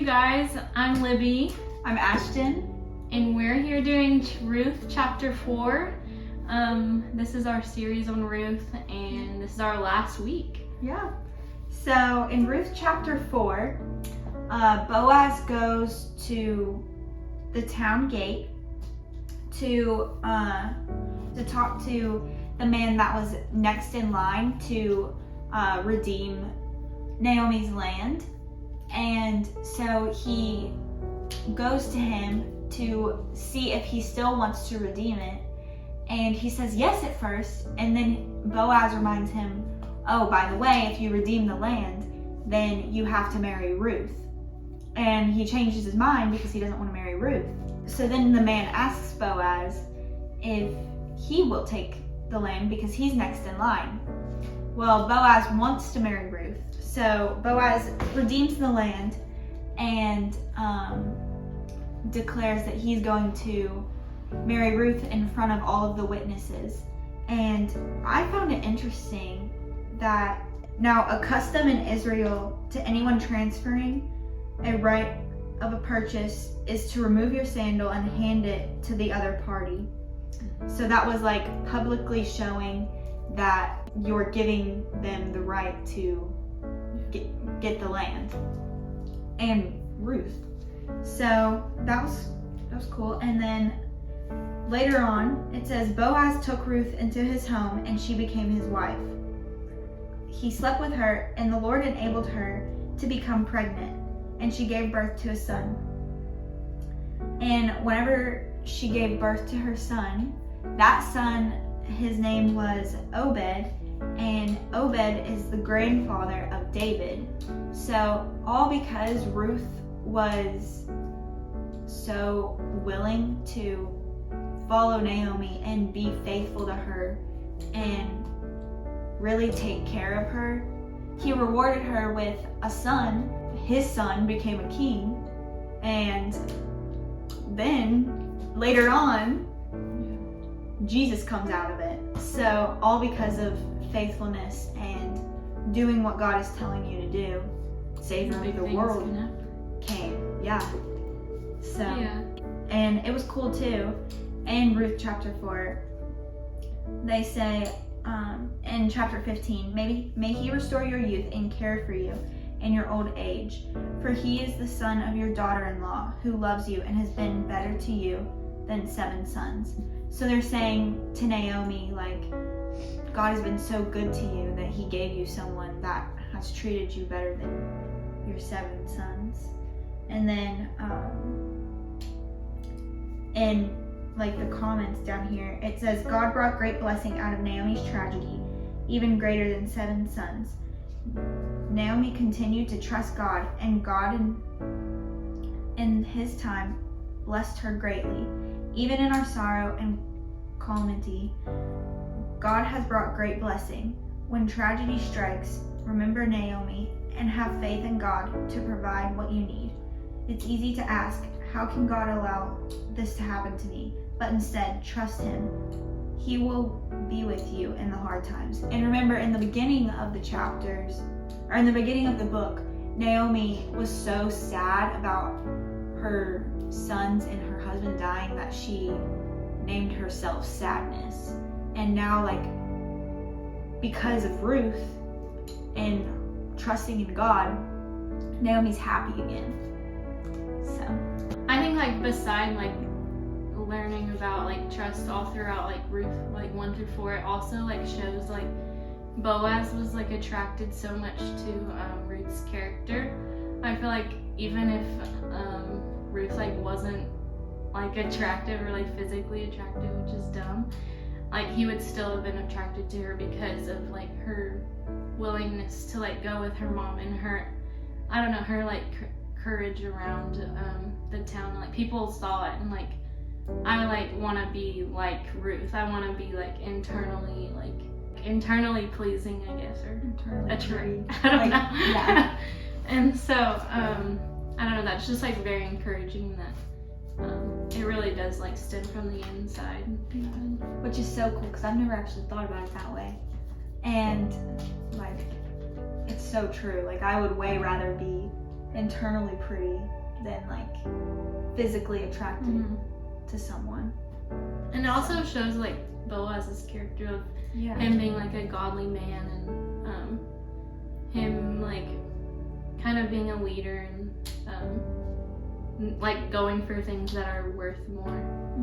guys, I'm Libby. I'm Ashton. And we're here doing Ruth chapter 4. This is our series on Ruth, and this is our last week. Yeah. So in Ruth chapter 4, Boaz goes to the town gate to talk to the man that was next in line to redeem Naomi's land. And so he goes to him to see if he still wants to redeem it. And he says yes at first, and then Boaz reminds him, oh, by the way, if you redeem the land, then you have to marry Ruth. And he changes his mind because he doesn't want to marry Ruth. So then the man asks Boaz if he will take the land because he's next in line. Well, Boaz wants to marry Ruth. So Boaz redeems the land and declares that he's going to marry Ruth in front of all of the witnesses. And I found it interesting that now a custom in Israel to anyone transferring a right of a purchase is to remove your sandal and hand it to the other party. So that was like publicly showing that you're giving them the right to get the land and Ruth. So that was cool. And then later on it says Boaz took Ruth into his home and she became his wife. He slept with her and the Lord enabled her to become pregnant, and she gave birth to a son. And whenever she gave birth to her son, that son, his name was Obed, and Obed is the grandfather of David. So all because Ruth was so willing to follow Naomi and be faithful to her and really take care of her, he rewarded her with a son. His son became a king, and then later on Jesus comes out of it. So all because of faithfulness and doing what God is telling you to do, Savior of the world came. Yeah. So yeah. And it was cool too. In Ruth chapter 4, they say in chapter 15, may he restore your youth and care for you in your old age, for he is the son of your daughter-in-law who loves you and has been better to you than 7 sons. So they're saying to Naomi, like, God has been so good to you that he gave you someone that has treated you better than your 7 sons. And then in like the comments down here, it says God brought great blessing out of Naomi's tragedy, even greater than 7 sons. Naomi continued to trust God, and God in his time blessed her greatly. Even in our sorrow and calamity, God has brought great blessing. When tragedy strikes, remember Naomi and have faith in God to provide what you need. It's easy to ask, how can God allow this to happen to me? But instead, trust him. He will be with you in the hard times. And remember, in the beginning of the chapters, or in the beginning of the book, Naomi was so sad about her sons and her husband dying that she named herself Sadness. And now, like, because of Ruth and trusting in God, Naomi's happy again. So I think, like, beside like learning about like trust all throughout like Ruth like 1 through 4, it also like shows like Boaz was like attracted so much to Ruth's character. I feel like even if Ruth like wasn't like attractive or like physically attractive, which is dumb, like he would still have been attracted to her because of like her willingness to like go with her mom and her, I don't know, her like courage around the town. Like people saw it and like, I like want to be like Ruth. I want to be like internally pleasing, I guess, or internally. I don't know. Yeah. And so I don't know. That's just like very encouraging that it really does like stem from the inside, which is so cool because I've never actually thought about it that way, and like it's so true. Like I would way rather be internally pretty than like physically attracted Mhm. to someone. And it also shows like Boaz's character of Yeah. him being like a godly man and him like kind of being a leader and like going for things that are worth more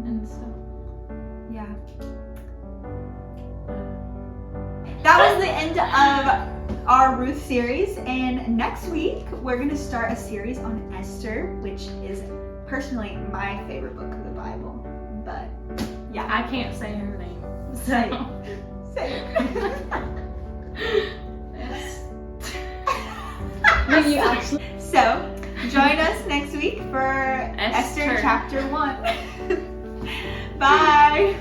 and stuff. Yeah. That was the end of our Ruth series, and next week we're going to start a series on Esther, which is personally my favorite book of the Bible. But yeah, I can't say her name. Say So. say it. When you actually So join us next week for Esther Esther. chapter 1. Bye.